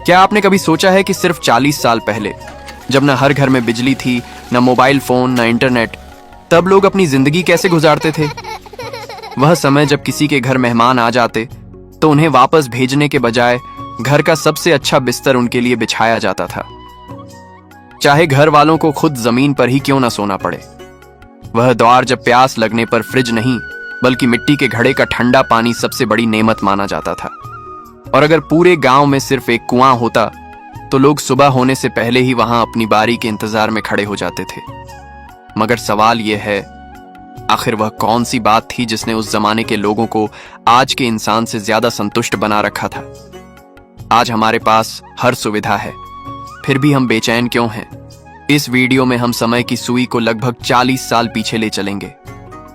क्या आपने कभी सोचा है कि सिर्फ 40 साल पहले, जब न हर घर में बिजली थी, न मोबाइल फोन, न इंटरनेट, तब लोग अपनी जिंदगी कैसे गुजारते थे? वह समय जब किसी के घर मेहमान आ जाते तो उन्हें वापस भेजने के बजाय घर का सबसे अच्छा बिस्तर उनके लिए बिछाया जाता था, चाहे घर वालों को खुद जमीन पर ही क्यों न सोना पड़े। वह दौर जब प्यास लगने पर फ्रिज नहीं बल्कि मिट्टी के घड़े का ठंडा पानी सबसे बड़ी नेमत माना जाता था। और अगर पूरे गांव में सिर्फ एक कुआं होता तो लोग सुबह होने से पहले ही वहां अपनी बारी के इंतजार में खड़े हो जाते थे। मगर सवाल यह है, आखिर वह कौन सी बात थी जिसने उस जमाने के लोगों को आज के इंसान से ज्यादा संतुष्ट बना रखा था? आज हमारे पास हर सुविधा है, फिर भी हम बेचैन क्यों हैं? इस वीडियो में हम समय की सुई को लगभग 40 साल पीछे ले चलेंगे,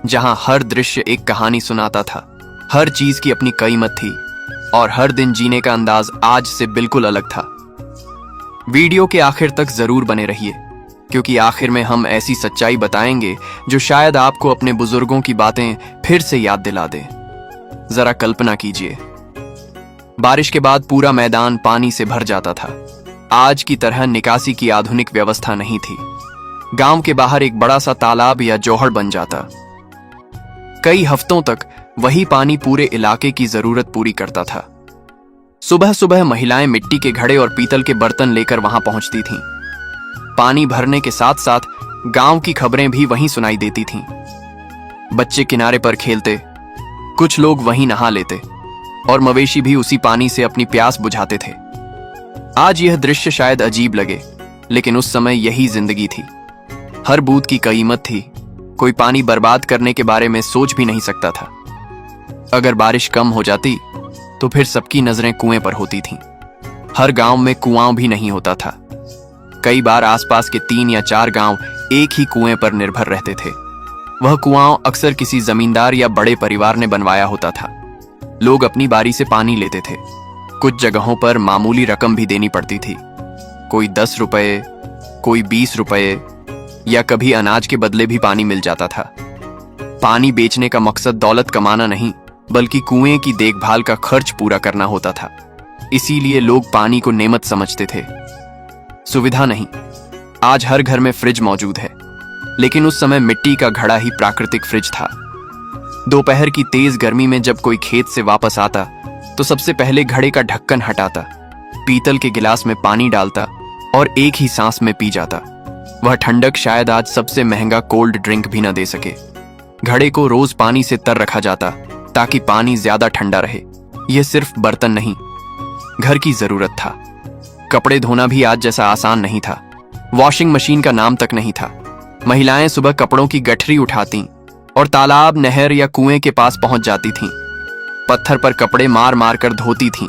जहां हर दृश्य एक कहानी सुनाता था, हर चीज की अपनी कीमत थी और हर दिन जीने का अंदाज आज से बिल्कुल अलग था। वीडियो के आखिर तक जरूर बने रहिए, क्योंकि आखिर में हम ऐसी सच्चाई बताएंगे जो शायद आपको अपने बुजुर्गों की बातें फिर से याद दिला दे। जरा कल्पना कीजिए, बारिश के बाद पूरा मैदान पानी से भर जाता था। आज की तरह निकासी की आधुनिक व्यवस्था नहीं थी। गांव के बाहर एक बड़ा सा तालाब या जोहड़ बन जाता। कई हफ्तों तक वही पानी पूरे इलाके की जरूरत पूरी करता था। सुबह सुबह महिलाएं मिट्टी के घड़े और पीतल के बर्तन लेकर वहां पहुंचती थीं। पानी भरने के साथ साथ गांव की खबरें भी वहीं सुनाई देती थीं। बच्चे किनारे पर खेलते, कुछ लोग वहीं नहा लेते और मवेशी भी उसी पानी से अपनी प्यास बुझाते थे। आज यह दृश्य शायद अजीब लगे, लेकिन उस समय यही जिंदगी थी। हर बूंद की कीमत थी। कोई पानी बर्बाद करने के बारे में सोच भी नहीं सकता था। अगर बारिश कम हो जाती तो फिर सबकी नजरें कुएं पर होती थीं। हर गांव में कुआं भी नहीं होता था। कई बार आसपास के 3 या 4 गांव एक ही कुएं पर निर्भर रहते थे। वह कुआं अक्सर किसी जमींदार या बड़े परिवार ने बनवाया होता था। लोग अपनी बारी से पानी लेते थे। कुछ जगहों पर मामूली रकम भी देनी पड़ती थी, कोई 10 रुपए, कोई 20 रुपए, या कभी अनाज के बदले भी पानी मिल जाता था। पानी बेचने का मकसद दौलत कमाना नहीं, बल्कि कुएं की देखभाल का खर्च पूरा करना होता था। इसीलिए लोग पानी को नेमत समझते थे, सुविधा नहीं। आज हर घर में फ्रिज मौजूद है, लेकिन उस समय मिट्टी का घड़ा ही प्राकृतिक फ्रिज था। दोपहर की तेज गर्मी में जब कोई खेत से वापस आता तो सबसे पहले घड़े का ढक्कन हटाता, पीतल के गिलास में पानी डालता और एक ही सांस में पी जाता। वह ठंडक शायद आज सबसे महंगा कोल्ड ड्रिंक भी न दे सके। घड़े को रोज पानी से तर रखा जाता ताकि पानी ज्यादा ठंडा रहे। यह सिर्फ बर्तन नहीं, घर की जरूरत था। कपड़े धोना भी आज जैसा आसान नहीं था। वॉशिंग मशीन का नाम तक नहीं था। महिलाएं सुबह कपड़ों की गठरी उठाती और तालाब, नहर या कुएं के पास पहुंच जाती थीं। पत्थर पर कपड़े मार मार कर धोती थीं।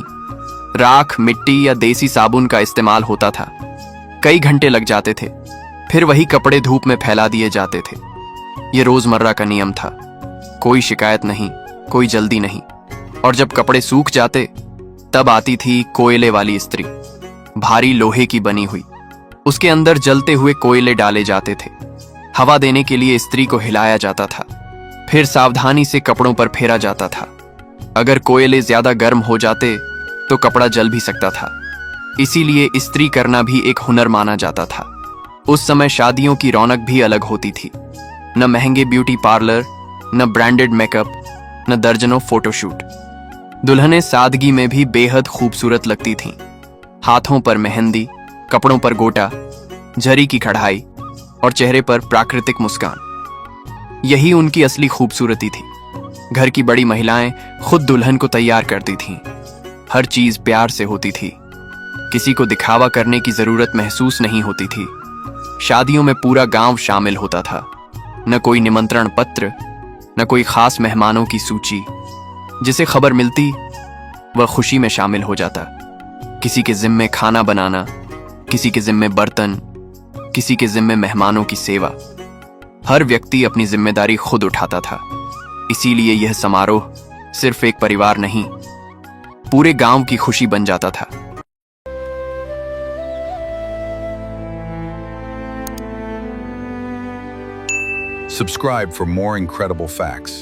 राख, मिट्टी या देसी साबुन का इस्तेमाल होता था। कई घंटे लग जाते थे, फिर वही कपड़े धूप में फैला दिए जाते थे। यह रोजमर्रा का नियम था। कोई शिकायत नहीं, कोई जल्दी नहीं। और जब कपड़े सूख जाते तब आती थी कोयले वाली इस्त्री, भारी लोहे की बनी हुई। उसके अंदर जलते हुए कोयले डाले जाते थे। हवा देने के लिए इस्त्री को हिलाया जाता था, फिर सावधानी से कपड़ों पर फेरा जाता था। अगर कोयले ज्यादा गर्म हो जाते तो कपड़ा जल भी सकता था। इसीलिए इस्त्री करना भी एक हुनर माना जाता था। उस समय शादियों की रौनक भी अलग होती थी। न महंगे ब्यूटी पार्लर, न ब्रांडेड मेकअप, न दर्जनों फोटोशूट। दुल्हनें सादगी में भी बेहद खूबसूरत लगती थीं। हाथों पर मेहंदी, कपड़ों पर गोटा, जरी की कढ़ाई और चेहरे पर प्राकृतिक मुस्कान, यही उनकी असली खूबसूरती थी। घर की बड़ी महिलाएं खुद दुल्हन को तैयार करती थीं। हर चीज प्यार से होती थी। किसी को दिखावा करने की जरूरत महसूस नहीं होती थी। शादियों में पूरा गांव शामिल होता था। न कोई निमंत्रण पत्र, न कोई खास मेहमानों की सूची। जिसे खबर मिलती वह खुशी में शामिल हो जाता। किसी के जिम्मे खाना बनाना, किसी के जिम्मे बर्तन, किसी के जिम्मे मेहमानों की सेवा। हर व्यक्ति अपनी जिम्मेदारी खुद उठाता था। इसीलिए यह समारोह सिर्फ एक परिवार नहीं, पूरे गांव की खुशी बन जाता था। Subscribe for more incredible facts.